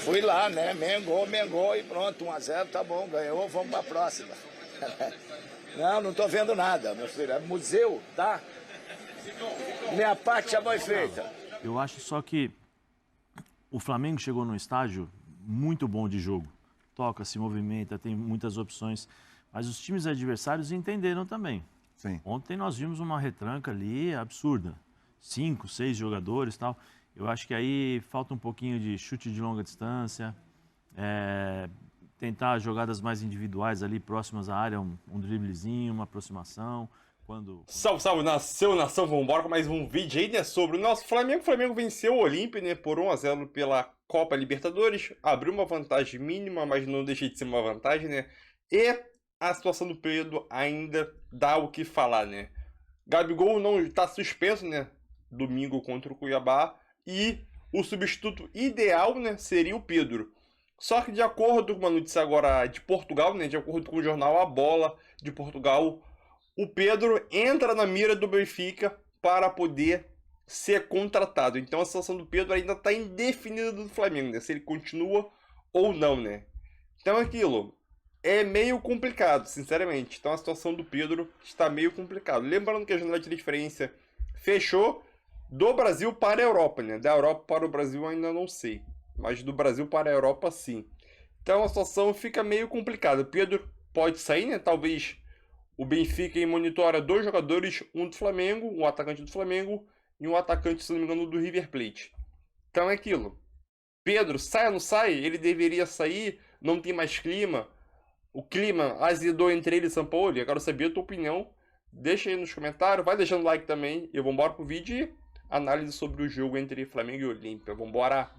Fui lá, né? Mengou e pronto, 1-0, tá bom, ganhou, vamos pra próxima. Não tô vendo nada, meu filho. É museu, tá? Minha parte já foi feita. Eu acho só que o Flamengo chegou num estágio muito bom de jogo. Toca, se movimenta, tem muitas opções. Mas os times adversários entenderam também. Sim. Ontem nós vimos uma retranca ali absurda. 5, 6 jogadores e tal. Eu acho que aí falta um pouquinho de chute de longa distância, tentar jogadas mais individuais ali, próximas à área, um driblezinho, uma aproximação. Salve, salve, nação, vamos embora com mais um vídeo aí, né, sobre o nosso Flamengo. O Flamengo venceu o Olímpia, né, por 1-0 pela Copa Libertadores, abriu uma vantagem mínima, mas não deixa de ser uma vantagem, né, e a situação do Pedro ainda dá o que falar, né. Gabigol não está suspenso, né, domingo contra o Cuiabá, e o substituto ideal, né, seria o Pedro. Só que de acordo com uma notícia agora de Portugal, né, de acordo com o jornal A Bola de Portugal, o Pedro entra na mira do Benfica para poder ser contratado. Então a situação do Pedro ainda está indefinida do Flamengo, né? Se ele continua ou não, né? Então aquilo é meio complicado, sinceramente. Então a situação do Pedro está meio complicada. Lembrando que a janela de transferência fechou do Brasil para a Europa, né? Da Europa para o Brasil ainda não sei. Mas do Brasil para a Europa sim. Então a situação fica meio complicada. O Pedro pode sair, né? Talvez o Benfica monitora 2 jogadores, um do Flamengo, um atacante do Flamengo e um atacante, se não me engano, do River Plate. Então é aquilo. Pedro, sai ou não sai? Ele deveria sair, não tem mais clima. O clima azedou entre ele e São Paulo. Eu quero saber a tua opinião. Deixa aí nos comentários, vai deixando like também. E vamos embora pro vídeo e análise sobre o jogo entre Flamengo e Olímpia. Vamos embora.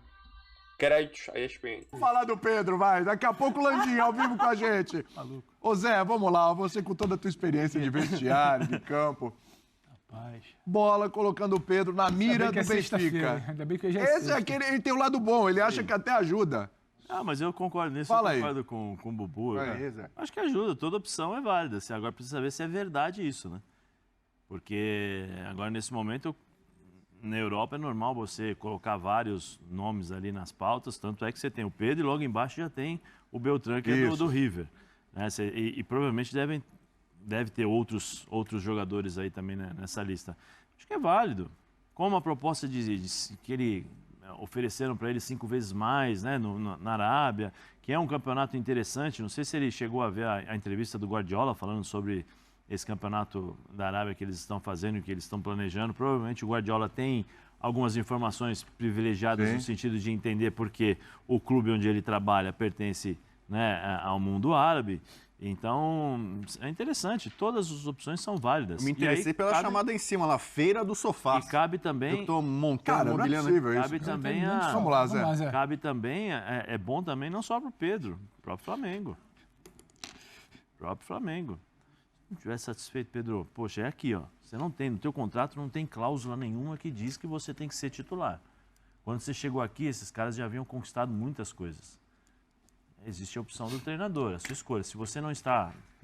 Créditos, a ESPN. Vamos falar do Pedro, vai. Daqui a pouco o Landinho ao vivo com a gente. Maluco. Ô Zé, vamos lá. Você com toda a tua experiência de vestiário, de campo. Rapaz. Bola colocando o Pedro na mira do Benfica. Ainda bem que hoje é Esse sexta. é aquele, ele tem o lado bom, ele acha que até ajuda. Ah, mas eu concordo nisso, Fala eu aí. concordo com o Bubu. Aí, Zé. Acho que ajuda, toda opção é válida. Agora precisa saber se é verdade isso, né? Porque agora nesse momento, na Europa é normal você colocar vários nomes ali nas pautas, tanto é que você tem o Pedro e logo embaixo já tem o Beltrán, que é do River. Né? E provavelmente deve ter outros jogadores aí também, né, nessa lista. Acho que é válido. Como a proposta que ele ofereceram para ele 5 vezes mais, né, na Arábia, que é um campeonato interessante. Não sei se ele chegou a ver a entrevista do Guardiola falando sobre esse campeonato da Arábia que eles estão fazendo, que eles estão planejando. Provavelmente o Guardiola tem algumas informações privilegiadas no sentido de entender porque o clube onde ele trabalha pertence, né, ao mundo árabe. Então, é interessante. Todas as opções são válidas. Eu me interessei pela chamada em cima lá, Feira do Sofá. E cabe também... Eu tô montando, mobiliando. Cabe também a... Vamos lá, Zé. Cabe também... É bom também não só para o Pedro, o próprio Flamengo. Se não estiver satisfeito, Pedro, poxa, é aqui, ó. Você não tem, no teu contrato não tem cláusula nenhuma que diz que você tem que ser titular. Quando você chegou aqui, esses caras já haviam conquistado muitas coisas. Existe a opção do treinador, a sua escolha. Se você não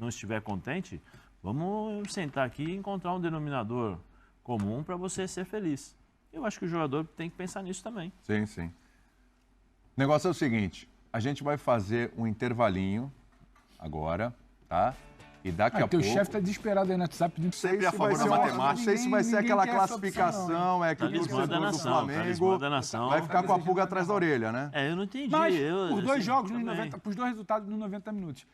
estiver contente, vamos sentar aqui e encontrar um denominador comum para você ser feliz. Eu acho que o jogador tem que pensar nisso também. Sim, sim. O negócio é o seguinte, a gente vai fazer um intervalinho agora, tá? E daqui a pouco... Teu chefe tá desesperado aí no WhatsApp pedindo Sempre a favor da matemática. Não sei se vai ser aquela classificação, que o torcedor do Flamengo vai ficar com a pulga atrás da orelha, né? Eu não entendi. Mas por 2 jogos, por 2 resultados nos 90 minutos.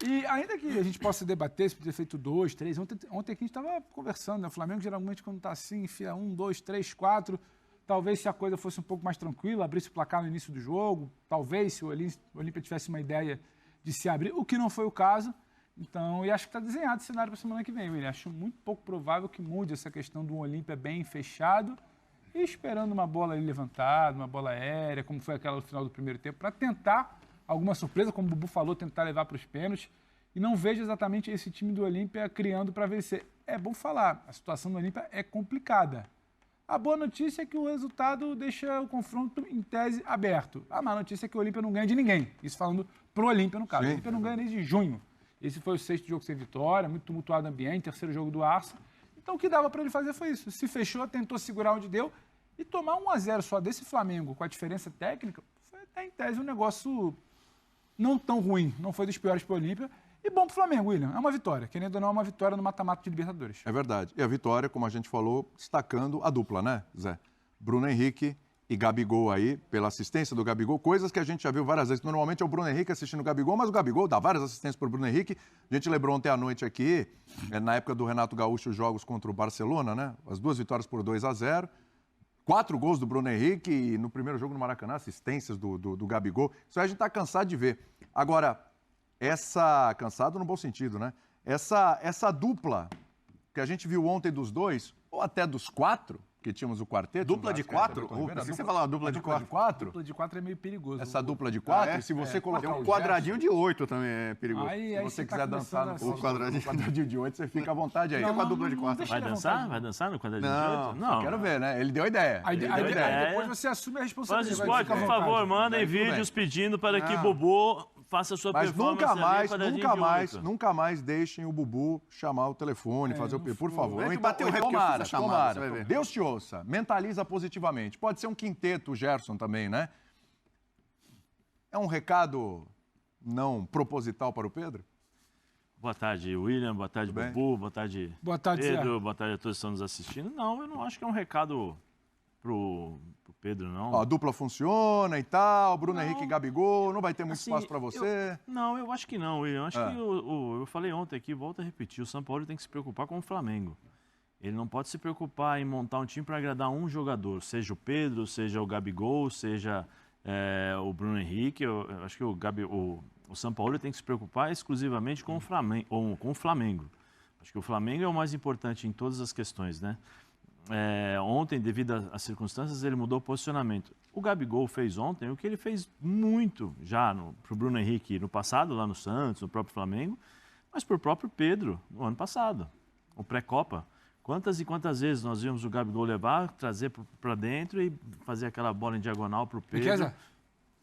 E ainda que a gente possa debater se podia ter feito 2, 3, ontem aqui a gente estava conversando, né? O Flamengo geralmente quando tá assim, enfia 1, 2, 3, 4, talvez se a coisa fosse um pouco mais tranquila, abrisse o placar no início do jogo, talvez se o Olímpia tivesse uma ideia de se abrir, o que não foi o caso. Então, e acho que está desenhado o cenário para a semana que vem, William. Acho muito pouco provável que mude essa questão do Olímpia bem fechado e esperando uma bola ali levantada, uma bola aérea, como foi aquela no final do primeiro tempo, para tentar alguma surpresa, como o Bubu falou, tentar levar para os pênaltis. E não vejo exatamente esse time do Olímpia criando para vencer. É bom falar, a situação do Olímpia é complicada. A boa notícia é que o resultado deixa o confronto, em tese, aberto. A má notícia é que o Olímpia não ganha de ninguém. Isso falando pro Olímpia, no caso. O Olímpia não ganha desde junho. Esse foi o 6º jogo sem vitória, muito tumultuado o ambiente, 3º jogo do Arsenal. Então o que dava para ele fazer foi isso. Se fechou, tentou segurar onde deu e tomar 1-0 só desse Flamengo com a diferença técnica foi é, em tese, um negócio não tão ruim. Não foi dos piores para o Olímpia. E bom para o Flamengo, William. É uma vitória. Querendo ou não, é uma vitória no mata-mata de Libertadores. É verdade. E a vitória, como a gente falou, destacando a dupla, né, Zé? Bruno Henrique e Gabigol aí, pela assistência do Gabigol, coisas que a gente já viu várias vezes. Normalmente é o Bruno Henrique assistindo o Gabigol, mas o Gabigol dá várias assistências para o Bruno Henrique. A gente lembrou ontem à noite aqui, na época do Renato Gaúcho, os jogos contra o Barcelona, né? As 2 vitórias por 2-0. 4 gols do Bruno Henrique e no primeiro jogo no Maracanã, assistências do Gabigol. Isso aí a gente está cansado de ver. Agora, cansado no bom sentido, né? Essa dupla que a gente viu ontem dos dois, ou até dos 4, que tínhamos o quarteto. Dupla de 4? Pensei que você falava dupla de 4. Dupla de 4 é meio perigoso. Essa dupla de 4, é? se você colocar Tem um o quadradinho de 8 também é perigoso. Aí Se você tá quiser dançar no começando quadradinho de 8, você fica à vontade aí. Fica com a dupla de 4. deixa Vai ele à dançar? vontade. Vai dançar no quadradinho Não, de 8? não. Quero ver, né? Ele deu a ideia. Aí, Ele aí, deu a ideia. aí depois você assume a Fãs responsabilidade. de esporte, fica à por vontade. favor, mandem Aí tudo vídeos bem. pedindo para que Não. Bubu faça a sua Mas performance nunca mais deixem o Bubu chamar o telefone, fazer o... Por favor. Vai que Então, bater o recorde que eu fiz a chamada, tomara. você vai ver. Deus te ouça. Mentaliza positivamente. Pode ser um quinteto, o Gerson também, né? É um recado não proposital para o Pedro? Boa tarde, William. Boa tarde, Tudo bem? Bubu. Boa tarde, Boa tarde, Zé. Pedro. Boa tarde a todos que estão nos assistindo. Não, eu não acho que é um recado pro Pedro, não. Ó, a dupla funciona e tal, Bruno Não. Henrique e Gabigol, não vai ter muito Assim, espaço para você. Eu acho que não, William. Eu acho Ah. que eu falei ontem aqui, volto a repetir, o São Paulo tem que se preocupar com o Flamengo. Ele não pode se preocupar em montar um time para agradar um jogador, seja o Pedro, seja o Gabigol, seja o Bruno Henrique. Eu acho que o São Paulo tem que se preocupar exclusivamente com o Flamengo. Acho que o Flamengo é o mais importante em todas as questões, né? Ontem, devido às circunstâncias, ele mudou o posicionamento. O Gabigol fez ontem o que ele fez muito já para o Bruno Henrique no passado, lá no Santos, no próprio Flamengo, mas para o próprio Pedro no ano passado, o pré-Copa. Quantas e quantas vezes nós vimos o Gabigol levar, trazer para dentro e fazer aquela bola em diagonal para o Pedro. Riqueza?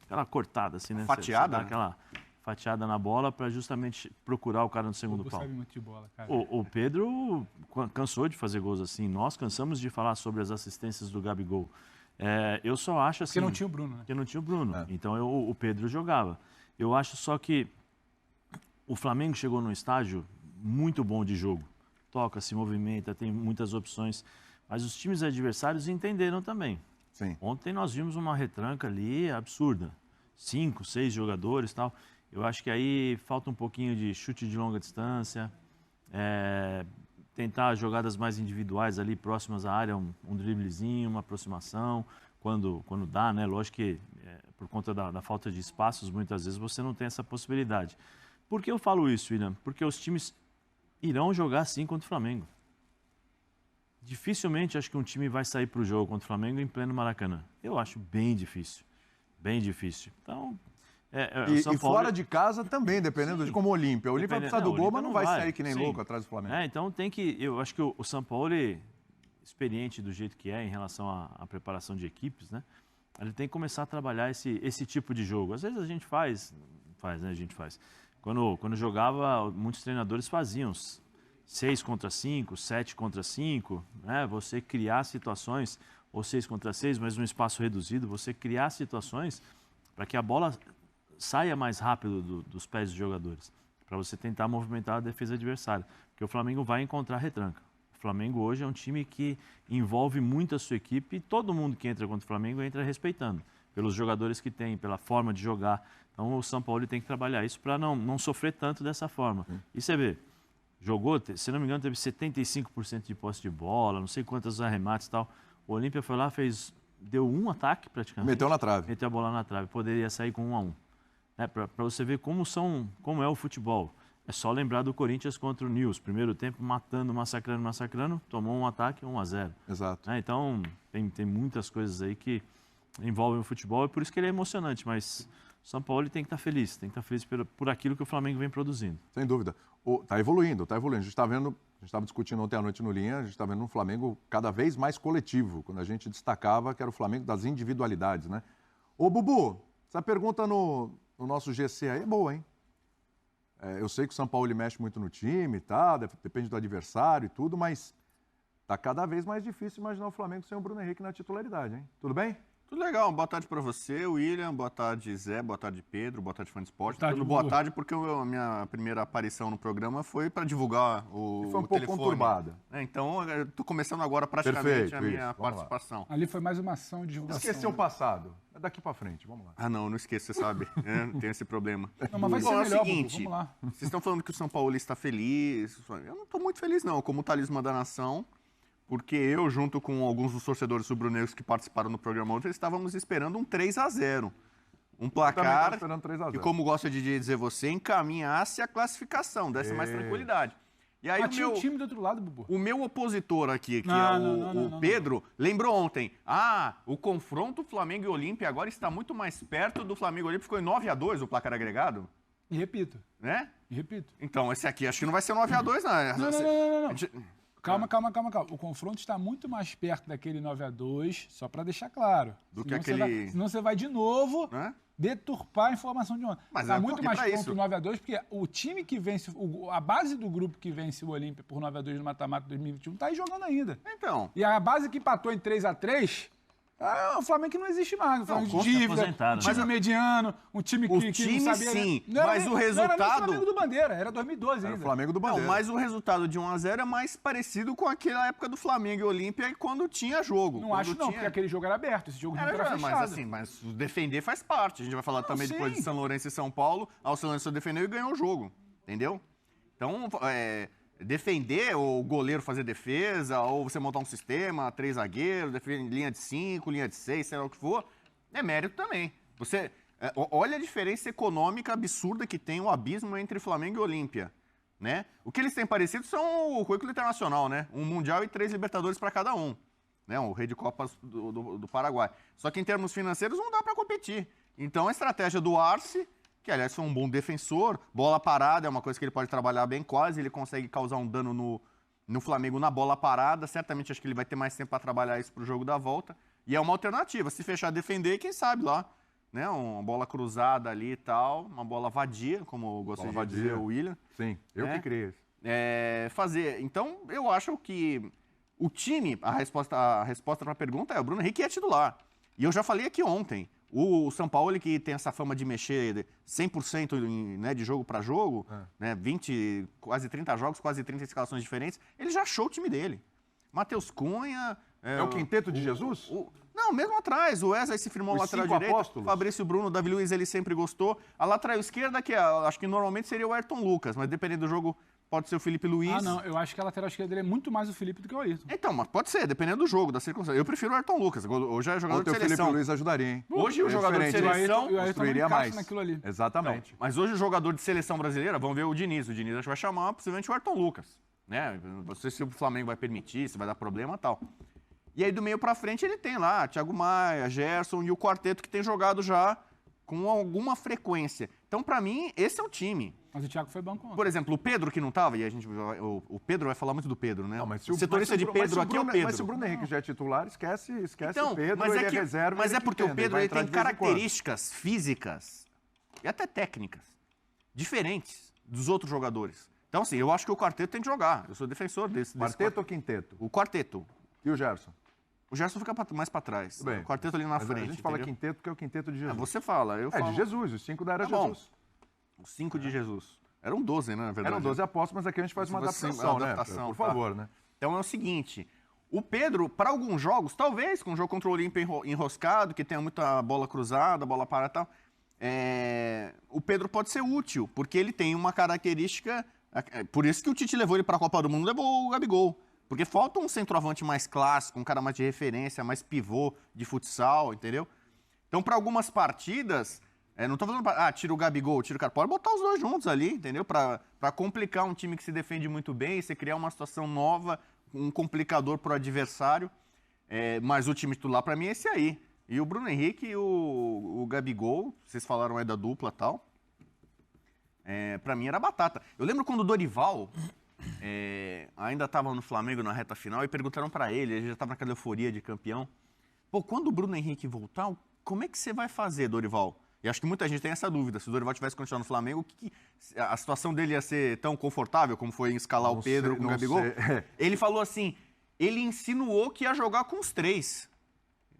Aquela cortada, assim, né? Fatiada, Você dá né? aquela fatiada na bola para justamente procurar o cara no segundo Bubu pau. sabe muito de bola, cara. O Pedro cansou de fazer gols assim. Nós cansamos de falar sobre as assistências do Gabigol. Eu só acho assim... Porque não tinha o Bruno, né? Porque não tinha o Bruno. Então o Pedro jogava. Eu acho só que o Flamengo chegou num estágio muito bom de jogo. Toca, se movimenta, tem muitas opções. Mas os times adversários entenderam também. Sim. Ontem nós vimos uma retranca ali absurda. 5, 6 jogadores e tal. Eu acho que aí falta um pouquinho de chute de longa distância, tentar jogadas mais individuais ali próximas à área, um driblezinho, uma aproximação, quando dá, né? Lógico que por conta da falta de espaços, muitas vezes você não tem essa possibilidade. Por que eu falo isso, William? Porque os times irão jogar assim contra o Flamengo. Dificilmente acho que um time vai sair para o jogo contra o Flamengo em pleno Maracanã. Eu acho bem difícil. Bem difícil. Então, o São E Paulo... fora de casa também, dependendo de como o Olímpia. O Olímpia vai precisar do gol, mas não vai sair que nem Sim. louco atrás do Flamengo. Então tem que... Eu acho que o São Paulo, experiente do jeito que é em relação à preparação de equipes, né? Ele tem que começar a trabalhar esse tipo de jogo. Às vezes a gente faz, né? A gente faz. Quando jogava, muitos treinadores faziam 6 contra 5, 7 contra 5, né? Você criar situações, ou 6 contra 6, mas num espaço reduzido, você criar situações para que a bola saia mais rápido dos pés dos jogadores, para você tentar movimentar a defesa adversária, porque o Flamengo vai encontrar retranca. O Flamengo hoje é um time que envolve muito a sua equipe e todo mundo que entra contra o Flamengo entra respeitando, pelos jogadores que tem, pela forma de jogar. Então o São Paulo tem que trabalhar isso para não sofrer tanto dessa forma. E você vê, jogou, se não me engano, teve 75% de posse de bola, não sei quantos arremates e tal. O Olímpia foi lá, deu um ataque praticamente. Meteu na trave. Meteu a bola na trave, poderia sair com 1-1. Para você ver como é o futebol. É só lembrar do Corinthians contra o Nils. Primeiro tempo, matando, massacrando, tomou um ataque 1-0. Exato. Então, tem muitas coisas aí que envolvem o futebol, e por isso que ele é emocionante, mas o São Paulo tem que estar feliz, por aquilo que o Flamengo vem produzindo. Sem dúvida. Está evoluindo. A gente está vendo, a gente estava discutindo ontem à noite no Linha, a gente está vendo um Flamengo cada vez mais coletivo, quando a gente destacava que era o Flamengo das individualidades, né? Ô, Bubu, essa pergunta no nosso GC aí é boa, hein? Eu sei que o São Paulo ele mexe muito no time e tal, depende do adversário e tudo, mas está cada vez mais difícil imaginar o Flamengo sem o Bruno Henrique na titularidade, hein? Tudo bem? Tudo legal, boa tarde pra você, William, boa tarde, Zé, boa tarde, Pedro, boa tarde, Fã de Esporte. Boa tarde, Boa Gugu. tarde, porque a minha primeira aparição no programa foi para divulgar o E foi um pouco telefone. conturbada. Então, eu tô começando agora praticamente Perfeito, a minha isso, vamos lá. participação. Ali foi mais uma ação de divulgação. Esqueceu o passado. É daqui pra frente, vamos lá. Ah, não esqueço, você sabe, tem esse problema. Não, mas vai Bom, ser é o melhor, Bubu, seguinte, vamos lá. vocês estão falando que o São Paulo está feliz. Eu não estou muito feliz, não, como talismã da nação, porque eu, junto com alguns dos torcedores rubro-negros que participaram do programa ontem, estávamos esperando um 3-0. Um Eu também placar tava esperando 3 a 0. que, como gosta de dizer você, encaminhasse a classificação, desse mais tranquilidade. E aí Mas tinha o time do outro lado, Bubu. o meu opositor aqui, que Não, é não, o Pedro, lembrou ontem. O confronto Flamengo e Olímpia agora está muito mais perto do Flamengo e Olímpia. Ficou em 9-2 o placar agregado, E repito, né? repito. Então, esse aqui acho que não vai ser 9-2, não. Não. Calma. O confronto está muito mais perto daquele 9-2, só para deixar claro. Do que Senão você aquele- vai- senão você vai de novo Né? deturpar a informação de ontem. Mas Está eu muito tô aqui mais pra perto isso. do 9-2, porque o time que vence, a base do grupo que vence o Olímpia por 9-2 no mata-mata 2021 está aí jogando ainda. Então, E a base que empatou em 3-3, o Flamengo que não existe mais. O Flamengo de consta dívida, aposentado, um time né? mediano, um time que, O que time, não sabia... sim, Não era mas nem- o Não era nem o resultado- Flamengo do Bandeira, era 2012 Era o ainda. Flamengo do Bandeira. mas o resultado de 1-0 é mais parecido com aquela época do Flamengo e Olímpia e quando tinha jogo. Não Quando acho não, tinha- porque aquele jogo era aberto, esse jogo não era fechado. mas assim, mas o defender faz parte. A gente vai falar também sim. depois de São Lourenço e São Paulo. O São Lourenço defendeu e ganhou o jogo, entendeu? Então, defender, ou o goleiro fazer defesa, ou você montar um sistema, 3 zagueiros, linha de 5, linha de 6, sei lá o que for, é mérito também. Você olha a diferença econômica absurda que tem o abismo entre Flamengo e Olímpia, né? O que eles têm parecido são o currículo internacional, né? Um Mundial e 3 Libertadores para cada um. Né, o Rei de Copas do Paraguai. Só que em termos financeiros não dá para competir. Então a estratégia do Arce, que aliás foi um bom defensor, bola parada é uma coisa que ele pode trabalhar bem, quase ele consegue causar um dano no Flamengo na bola parada. Certamente acho que ele vai ter mais tempo para trabalhar isso para o jogo da volta. E é uma alternativa. Se fechar defender, quem sabe lá, né, uma bola cruzada ali e tal, uma bola vadia, como gostaria Bola de dizer vadia. o William. Sim, eu que criei isso. Fazer. Então, eu acho que o time, a resposta para a pergunta é o Bruno Henrique é titular. E eu já falei aqui ontem, o São Paulo, ele que tem essa fama de mexer 100% né, de jogo para jogo, né, 20, quase 30 jogos, quase 30 escalações diferentes, ele já achou o time dele. Matheus Cunha... É o quinteto de Jesus? Não, mesmo atrás. O Wesley se firmou Os lateral 5 direito. apóstolos? Fabrício Bruno, Davi Luiz, ele sempre gostou. A lateral esquerda, que acho que normalmente seria o Ayrton Lucas, mas dependendo do jogo, pode ser o Felipe Luiz. Ah, não, eu acho que a lateral esquerda dele é muito mais o Felipe do que o Ayrton. Então, mas pode ser, dependendo do jogo, da circunstância. Eu prefiro o Ayrton Lucas. Hoje é jogador Ontem de o Felipe seleção. Luiz ajudaria, hein? Hoje o jogador de diferente. seleção... E o Ayrton Construiria não encaixa mais. naquilo ali. Exatamente. Mas hoje o jogador de seleção brasileira, vamos ver o Diniz. O Diniz acho que vai chamar possivelmente o Ayrton Lucas. Né? Não sei se o Flamengo vai permitir, se vai dar problema e tal. E aí do meio pra frente ele tem lá Thiago Maia, Gerson e o quarteto que tem jogado já com alguma frequência. Então, pra mim, esse é o time. Mas o Thiago foi banco ontem. Por exemplo, o Pedro que não tava, e a gente o Pedro vai falar muito do Pedro, né? Não, mas o setorista de Pedro aqui é o Pedro. Mas se o Bruno Henrique já é titular, esquece Então, o Pedro, mas ele é, que, reserva. mas ele é que porque o entende, Pedro vai ele entrar tem de vez em quando. características físicas e até técnicas diferentes dos outros jogadores. Então, assim, eu acho que o quarteto tem que jogar. Eu sou defensor desse Quarteto ou quinteto? O quarteto. E o Gerson? O Gerson fica mais pra trás. Tudo bem. O quarteto ali na Mas frente. a gente fala entendeu? quinteto porque é o quinteto de Jesus. Você fala, eu falo. De Jesus, os 5 da era Tá bom. Jesus. Os 5 de Jesus. Eram 12, né, na verdade. Eram 12 apóstolos, mas aqui a gente faz uma adaptação, né? Por favor, né? Então é o seguinte, o Pedro, para alguns jogos, talvez com o jogo contra o Olímpia enroscado, que tenha muita bola cruzada, bola para e tal, o Pedro pode ser útil, porque ele tem uma característica, por isso que o Tite levou ele para a Copa do Mundo, levou o Gabigol. Porque falta um centroavante mais clássico, um cara mais de referência, mais pivô de futsal, entendeu? Então, para algumas partidas, não tô falando, tira o Gabigol, tira o cara, pode botar os dois juntos ali, entendeu? Para complicar um time que se defende muito bem, você criar uma situação nova, um complicador pro adversário. Mas o time titular, para mim, é esse aí. E o Bruno Henrique e o Gabigol, vocês falaram aí da dupla e tal, para mim era batata. Eu lembro quando o Dorival... ainda estava no Flamengo na reta final e perguntaram para ele já estava naquela euforia de campeão. Pô, quando o Bruno Henrique voltar, como é que você vai fazer, Dorival? E acho que muita gente tem essa dúvida. Se o Dorival tivesse continuado no Flamengo, a situação dele ia ser tão confortável como foi em escalar o Pedro com o Gabigol? Ele falou assim, ele insinuou que ia jogar com os 3.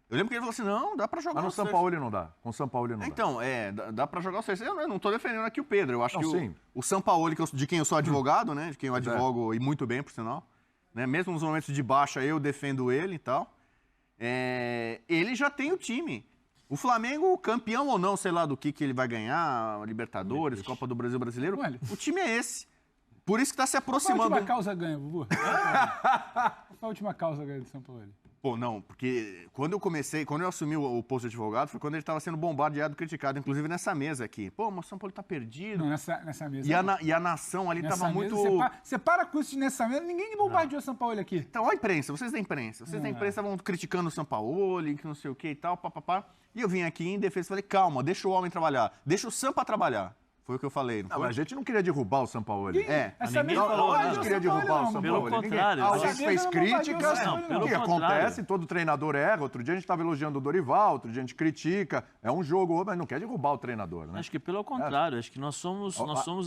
Eu lembro que ele falou assim, não, dá pra jogar Mas no os São três. Paulo não dá. Com o São Paulo não dá. Então, dá pra jogar os três. Eu não tô defendendo aqui o Pedro. Eu acho Não, que sim. o Sampaoli, de quem eu sou advogado, né? De quem eu advogo e muito bem, por sinal. Né, mesmo nos momentos de baixa, eu defendo ele e tal. Ele já tem o time. O Flamengo, campeão ou não, sei lá do que ele vai ganhar, Libertadores, Copa do Brasil Brasileiro, Olha. o time é esse. Por isso que tá se Qual a aproximando. última causa ganha, Bubu? Qual a última causa ganha do São Paulo? Pô, não, porque quando eu assumi o posto de advogado, foi quando ele estava sendo bombardeado, criticado, inclusive nessa mesa aqui. Pô, mas o São Paulo tá perdido. Não, nessa mesa. E a nação ali Nessa tava mesa, muito... Você para com isso de nessa mesa, ninguém bombardeou São Paulo aqui. Então, ó a imprensa, vocês da imprensa. Vocês da imprensa estavam criticando o São Paulo, que não sei o que e tal, papapá. E eu vim aqui em defesa e falei, calma, deixa o homem trabalhar, deixa o Sampa trabalhar. Foi o que eu falei, não Não, foi? mas a gente não queria derrubar o São Paulo. Essa ninguém mesa falou, não né? bombardeou A gente queria derrubar o São Pelo Paulo. contrário, Alguém essa fez mesa não bombardeou críticas, o São Paulo, não. o que Pelo acontece, contrário. todo treinador erra. Outro dia a gente estava elogiando o Dorival, outro dia a gente critica. É um jogo, mas não quer derrubar o treinador, né? Acho que pelo contrário, acho que nós somos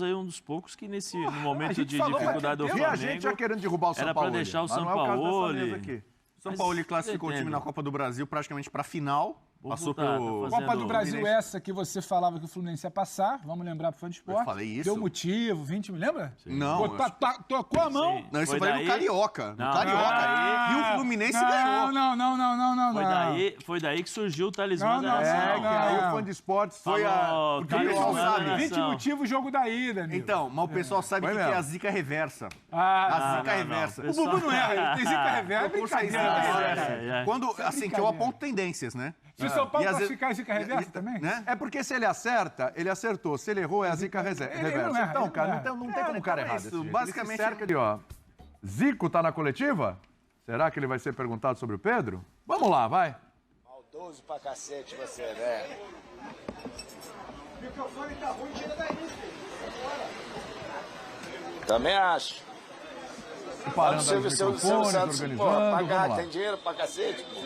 aí um dos poucos que no momento gente de falou, dificuldade do E a Flamengo, gente já querendo derrubar o São era Paulo. para deixar o mas não São é o caso dessa Paulo. mesa aqui. São Mas Paulo classificou o time entendo. na Copa do Brasil praticamente pra final. Vou Passou botar, pelo... tá Copa fazendo- do Brasil Fluminense. essa que você falava que o Fluminense ia passar, vamos lembrar pro fã de esporte. Eu falei isso? Deu motivo, 20 mil, lembra? Não, Botou, tocou a mão. Sim. Não, isso Foi foi no daí- Carioca. No Não, Carioca. Ah, E o Fluminense não, ganhou. Não. Foi daí que surgiu o talismã Não, da não, nação. É, que aí o fã de esportes foi a... Falou, porque o pessoal talismã da sabe, 20 nação. motivos, o jogo da ida, amigo. Então, mas o pessoal sabe o Foi que é mesmo. a zica reversa. Ah, A zica não, reversa. não. o Bubu não erra, ele tem zica reversa, é Procura aí zica brincadeira. reversa. Quando, assim, que eu aponto tendências, né? Se o São Paulo E às vezes- classificar zica reversa também? Né? É porque se ele acerta, ele acertou. Se ele errou, é a zica ele reversa. não erra, Então, ele cara, não não tem, não tem erra. como o cara Então é errar isso, desse jeito. basicamente- Ele se cerca ali, ó. Zico tá na coletiva? Será que ele vai ser perguntado sobre o Pedro? Vamos lá, vai. Maldoso pra cacete você, né? O microfone tá ruim, tira daí. Também acho. Parando aí Silvio os Silvio microfones, Santos, pô, organizando, pagar, vamos lá. tem dinheiro pra cacete, pô.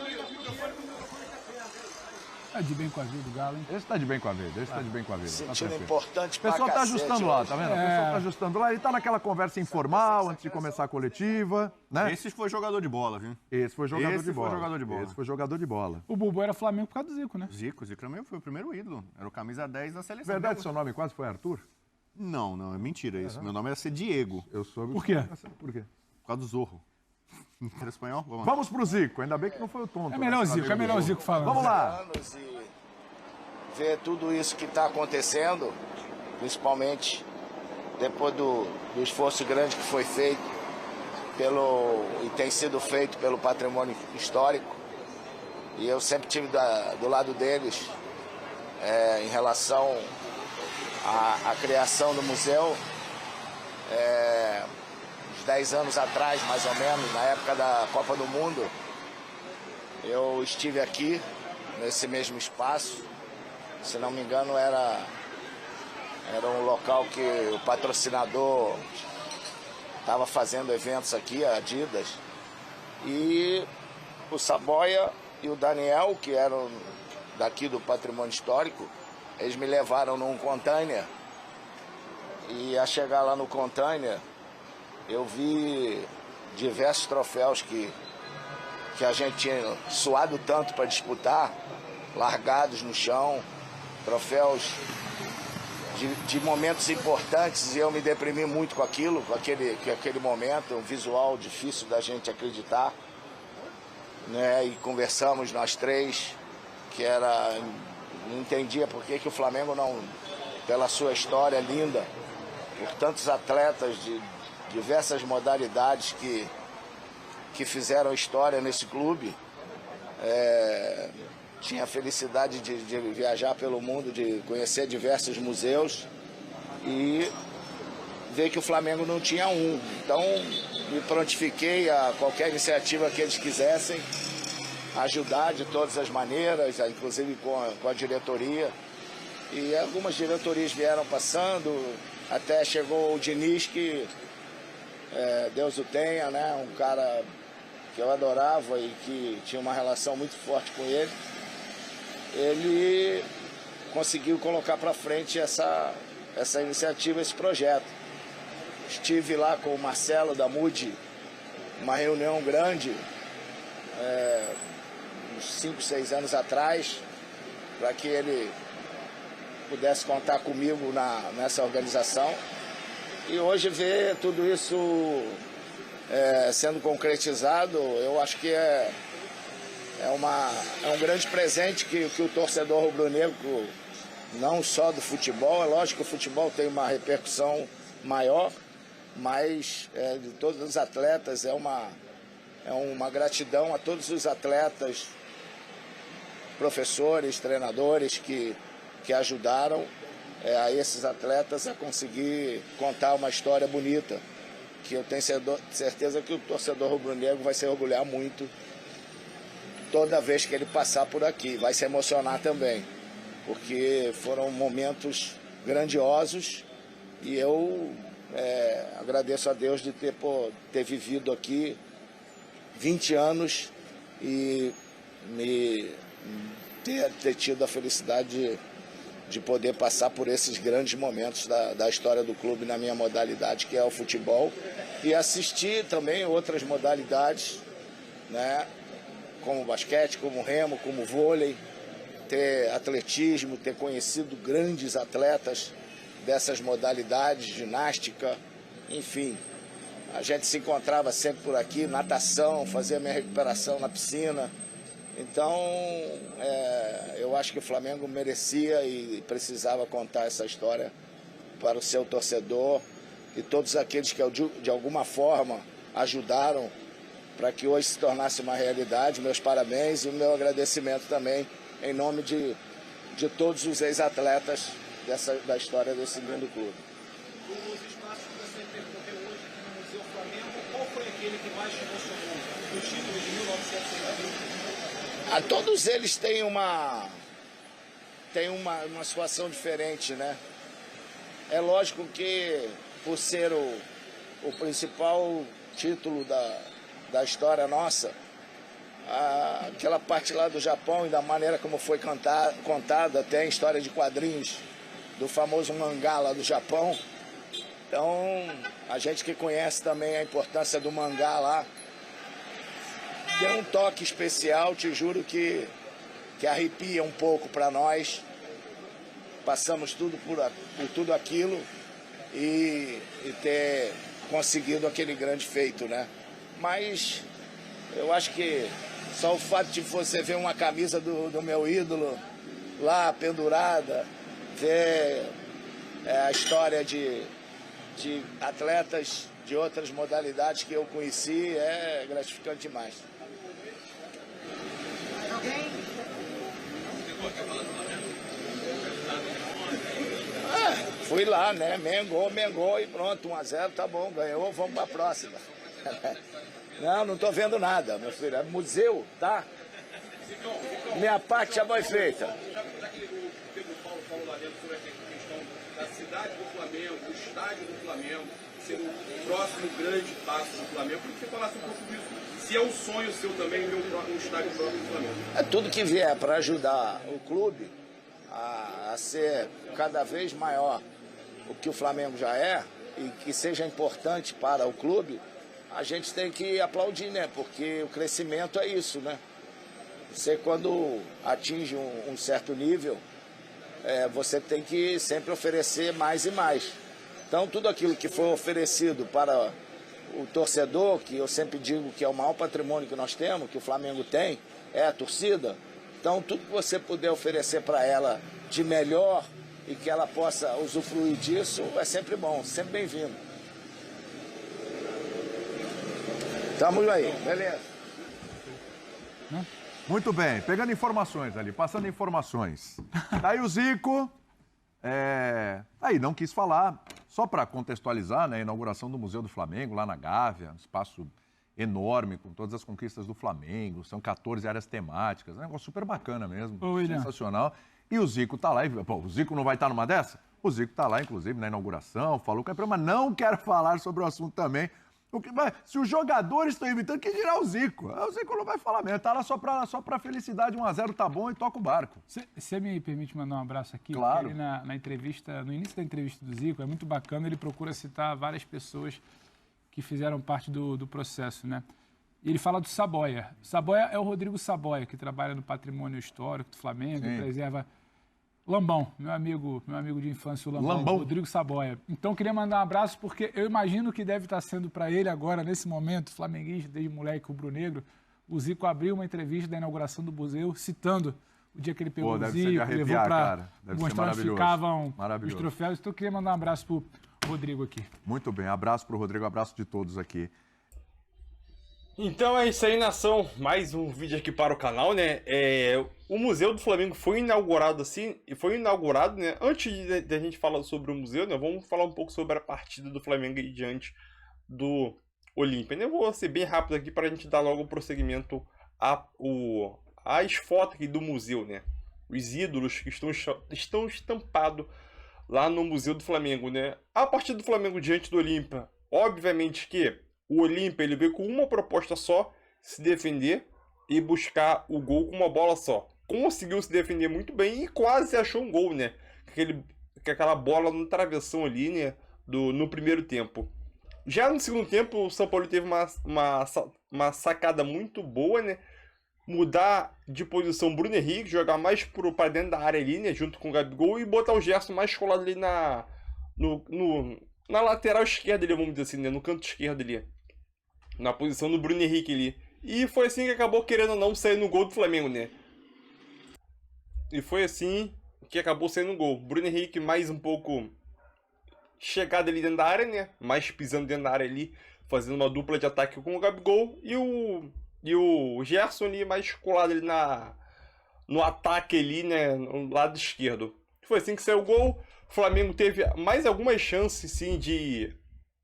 É de bem com a vida do Galo, hein? Esse tá de bem com a vida, esse tá de bem com a vida. Tá Sentindo tranquilo. importante O pra pessoal tá cacete. ajustando lá, hoje. tá vendo? O pessoal tá ajustando lá. Ele tá naquela conversa informal antes de começar a coletiva, né? Esse foi jogador de bola, viu? Esse foi jogador Esse de foi bola. jogador de bola. Esse foi jogador de bola. O Bubu era Flamengo por causa do Zico, né? Zico também foi o primeiro ídolo. Era o camisa 10 da seleção. Verdade, seu nome quase foi Arthur? Não, é mentira isso. Meu nome era ser Diego, Eu soube. Por quê? Por quê? por causa do Zorro. Era espanhol? Vamos lá. Vamos pro Zico, ainda bem que não foi o tonto. É melhor o né? Zico, é melhor o Zico falando. Vamos lá. Anos e ver tudo isso que está acontecendo, principalmente depois do esforço grande que foi feito e tem sido feito pelo patrimônio histórico. E eu sempre tive do lado deles em relação à criação do museu. Uns 10 anos atrás, mais ou menos, na época da Copa do Mundo, eu estive aqui, nesse mesmo espaço. Se não me engano, era um local que o patrocinador estava fazendo eventos aqui, a Adidas. E o Saboia e o Daniel, que eram daqui do Patrimônio Histórico, eles me levaram num container. E a chegar lá no container, eu vi diversos troféus que a gente tinha suado tanto para disputar, largados no chão, troféus de momentos importantes, e eu me deprimi muito com aquilo, com aquele momento, um visual difícil da gente acreditar, né? E conversamos nós três, não entendia por que o Flamengo não, pela sua história linda, por tantos atletas de diversas modalidades que fizeram história nesse clube, tinha a felicidade de viajar pelo mundo, de conhecer diversos museus e ver que o Flamengo não tinha um. Então, me prontifiquei a qualquer iniciativa que eles quisessem ajudar de todas as maneiras, inclusive com a diretoria. E algumas diretorias vieram passando, até chegou o Diniz, que Deus o tenha, né? Um cara que eu adorava e que tinha uma relação muito forte com ele. Ele conseguiu colocar para frente essa iniciativa, esse projeto. Estive lá com o Marcelo da MUD, uma reunião grande, uns 5, 6 anos atrás, para que ele pudesse contar comigo nessa organização. E hoje ver tudo isso sendo concretizado, eu acho que é um grande presente que o torcedor rubro-negro, não só do futebol, é lógico que o futebol tem uma repercussão maior, mas de todos os atletas é uma gratidão a todos os atletas, professores, treinadores que ajudaram a esses atletas a conseguir contar uma história bonita, que eu tenho certeza que o torcedor rubro-negro vai se orgulhar muito toda vez que ele passar por aqui, vai se emocionar também, porque foram momentos grandiosos e eu agradeço a Deus de ter vivido aqui 20 anos e ter tido a felicidade de poder passar por esses grandes momentos da história do clube na minha modalidade, que é o futebol, e assistir também outras modalidades, né, como basquete, como remo, como vôlei, ter atletismo, ter conhecido grandes atletas dessas modalidades, ginástica, enfim. A gente se encontrava sempre por aqui, natação, fazia minha recuperação na piscina. Então, eu acho que o Flamengo merecia e precisava contar essa história para o seu torcedor e todos aqueles que de alguma forma ajudaram para que hoje se tornasse uma realidade. Meus parabéns e o meu agradecimento também em nome de todos os ex-atletas da história desse lindo clube. Dos espaços que você percorreu hoje no Museu Flamengo, qual foi aquele que mais te emocionou? O título de 1970? Todos eles têm uma situação diferente, né? É lógico que, por ser o principal título da história nossa, aquela parte lá do Japão e da maneira como foi contada até em história de quadrinhos, do famoso mangá lá do Japão. Então, a gente que conhece também a importância do mangá lá, tem um toque especial, te juro que arrepia um pouco para nós. Passamos por tudo aquilo e ter conseguido aquele grande feito, né? Mas eu acho que só o fato de você ver uma camisa do meu ídolo lá pendurada, ver a história de atletas de outras modalidades que eu conheci, é gratificante demais. Fui lá, né? Mengou e pronto, 1-0, tá bom, ganhou, vamos pra próxima. Não tô vendo nada, meu filho, é museu, tá? Minha parte já foi feita. Já que o Pedro Paulo falou lá dentro sobre a questão da cidade do Flamengo, do estádio do Flamengo, ser o próximo grande passo do Flamengo, queria que você falasse um pouco disso. Se é um sonho seu também ver um estádio próprio do Flamengo. É tudo que vier para ajudar o clube a ser cada vez maior o que o Flamengo já é e que seja importante para o clube, a gente tem que aplaudir, né? Porque o crescimento é isso, né? Você, quando atinge um certo nível, você tem que sempre oferecer mais e mais. Então, tudo aquilo que foi oferecido para o torcedor, que eu sempre digo que é o maior patrimônio que nós temos, que o Flamengo tem, é a torcida. Então, tudo que você puder oferecer para ela de melhor e que ela possa usufruir disso, é sempre bom, sempre bem-vindo. Tamo aí, beleza. Muito bem, pegando informações ali, passando informações. Aí o Zico, aí não quis falar, só para contextualizar, né, a inauguração do Museu do Flamengo, lá na Gávea, um espaço enorme, com todas as conquistas do Flamengo, são 14 áreas temáticas, é um negócio super bacana mesmo, sensacional. E o Zico tá lá, o Zico não vai estar numa dessa? O Zico tá lá, inclusive, na inauguração, falou que é mas não quero falar sobre o assunto também. Se os jogadores estão imitando, quem dirá o Zico? O Zico não vai falar mesmo, tá lá só pra felicidade, 1-0 tá bom e toca o barco. Você me permite mandar um abraço aqui? Claro. Ele na entrevista, no início da entrevista do Zico, é muito bacana, ele procura citar várias pessoas que fizeram parte do processo, né? E ele fala do Saboia. Saboia é o Rodrigo Saboia, que trabalha no patrimônio histórico do Flamengo, Sim. preserva... Lambão, meu amigo de infância, o Lambão, Rodrigo Saboia. Então, queria mandar um abraço, porque eu imagino que deve estar sendo para ele agora, nesse momento, flamenguista, desde moleque, rubro-negro. O Zico abriu uma entrevista da inauguração do museu, citando o dia que ele pegou o Zico, levou para mostrar onde ficavam os troféus. Então, eu queria mandar um abraço para o Rodrigo aqui. Muito bem, abraço para o Rodrigo, abraço de todos aqui. Então é isso aí, nação. Mais um vídeo aqui para o canal, né? O Museu do Flamengo foi inaugurado assim, né? Antes de a gente falar sobre o museu, né? Vamos falar um pouco sobre a partida do Flamengo aí diante do Olímpia. Eu vou ser bem rápido aqui para a gente dar logo prosseguimento às fotos aqui do museu, né? Os ídolos que estão estampados lá no Museu do Flamengo, né? A partida do Flamengo diante do Olímpia, obviamente que o Olímpia ele veio com uma proposta só, se defender e buscar o gol com uma bola só. Conseguiu se defender muito bem e quase achou um gol, né? Aquela bola no travessão ali, né? No primeiro tempo. Já no segundo tempo, o São Paulo teve uma sacada muito boa, né? Mudar de posição Bruno Henrique, jogar mais para dentro da área ali, né? Junto com o Gabigol e botar o Gerson mais colado ali na lateral esquerda ali, vamos dizer assim, né? No canto esquerdo ali. Na posição do Bruno Henrique ali. E foi assim que acabou, querendo ou não, sair no gol do Flamengo, né? E foi assim que acabou saindo o gol. Bruno Henrique mais um pouco chegado ali dentro da área, né? Mais pisando dentro da área ali, fazendo uma dupla de ataque com o Gabigol. E o Gerson ali mais colado ali no ataque ali, né? No lado esquerdo. Foi assim que saiu o gol. O Flamengo teve mais algumas chances, sim, de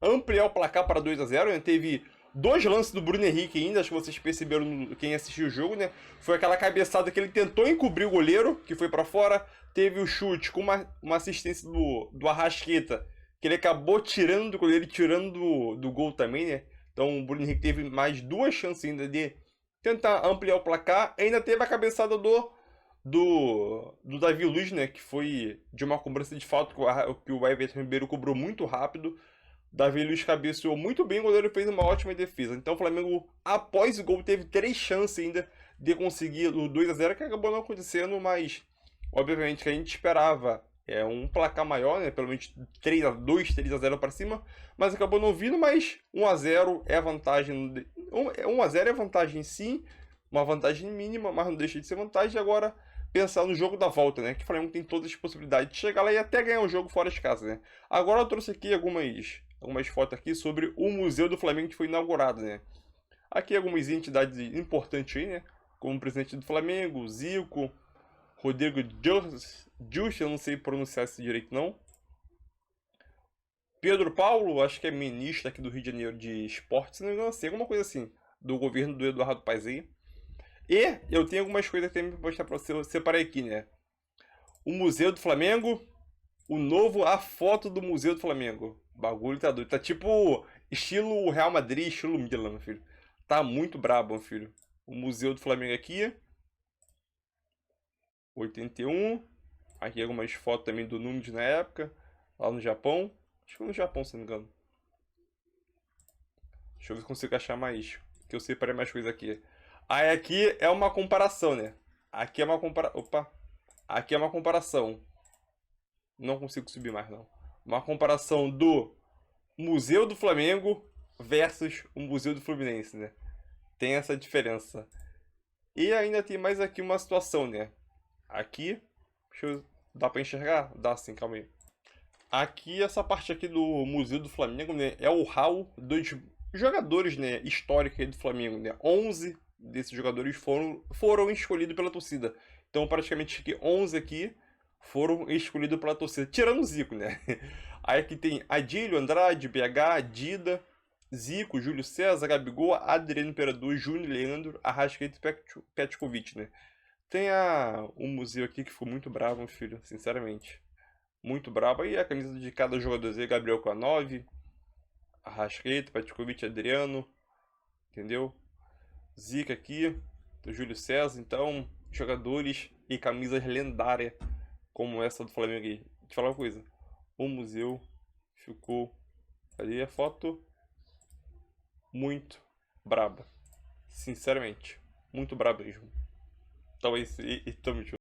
ampliar o placar para 2-0, né? Teve 2 lances do Bruno Henrique ainda, acho que vocês perceberam quem assistiu o jogo, né? Foi aquela cabeçada que ele tentou encobrir o goleiro, que foi pra fora. Teve o chute com uma assistência do Arrascaeta, que ele acabou tirando do goleiro e tirando do gol também, né? Então o Bruno Henrique teve mais 2 chances ainda de tentar ampliar o placar. Ainda teve a cabeçada do Davi Luiz, né? Que foi de uma cobrança de falta que o Everton Ribeiro cobrou muito rápido. Davi Luiz cabeceou muito bem, o goleiro fez uma ótima defesa. Então o Flamengo, após o gol, teve 3 chances ainda de conseguir o 2-0, que acabou não acontecendo, mas obviamente que a gente esperava um placar maior, né? Pelo menos 3-2, 3-0 para cima, mas acabou não vindo, mas 1-0 é vantagem. 1-0 é vantagem sim, uma vantagem mínima, mas não deixa de ser vantagem. Agora, pensar no jogo da volta, né? Que o Flamengo tem todas as possibilidades de chegar lá e até ganhar um jogo fora de casa, né? Agora eu trouxe aqui algumas fotos aqui sobre o Museu do Flamengo que foi inaugurado, né? Aqui algumas entidades importantes aí, né? Como o presidente do Flamengo, Zico, Rodrigo Just, eu não sei pronunciar isso direito não. Pedro Paulo, acho que é ministro aqui do Rio de Janeiro de Esportes, se não me engano, assim, alguma coisa assim, do governo do Eduardo Paes aí. E eu tenho algumas coisas que eu tenho que mostrar pra você, eu separei aqui, né? O Museu do Flamengo, a foto do Museu do Flamengo. O bagulho tá doido. Tá tipo estilo Real Madrid, estilo Milan, meu filho. Tá muito brabo, meu filho. O Museu do Flamengo aqui. 81. Aqui algumas fotos também do Nunes na época. Lá no Japão. Acho que foi no Japão, se não me engano. Deixa eu ver se consigo achar mais. Que eu separei mais coisas aqui. Aí aqui é uma comparação, né? Aqui é uma comparação. Opa! Aqui é uma comparação. Não consigo subir mais, não. Uma comparação do Museu do Flamengo versus o Museu do Fluminense, né? Tem essa diferença. E ainda tem mais aqui uma situação, né? Aqui, dá pra enxergar? Dá sim, calma aí. Aqui, essa parte aqui do Museu do Flamengo, né? É o hall dos jogadores, né? Históricos do Flamengo, né? 11 desses jogadores foram escolhidos pela torcida. Então, praticamente aqui, 11 aqui foram escolhidos pela torcida, tirando o Zico, né? Aí aqui tem Adílio, Andrade, BH, Dida, Zico, Júlio César, Gabigol, Adriano Imperador, Júnior, Leandro, Arrascaeta e Petkovic, né? Tem o museu aqui que ficou muito bravo, meu filho, sinceramente. Muito bravo. Aí a camisa de cada jogador aí, Gabriel com a 9, Arrascaeta, Petkovic, Adriano, entendeu? Zica aqui, do Júlio César, então, jogadores e camisas lendárias como essa do Flamengo aí. Deixa eu te falar uma coisa. O museu ficou... Ali a foto muito braba. Sinceramente, muito brabo mesmo. Talvez, e tamo junto.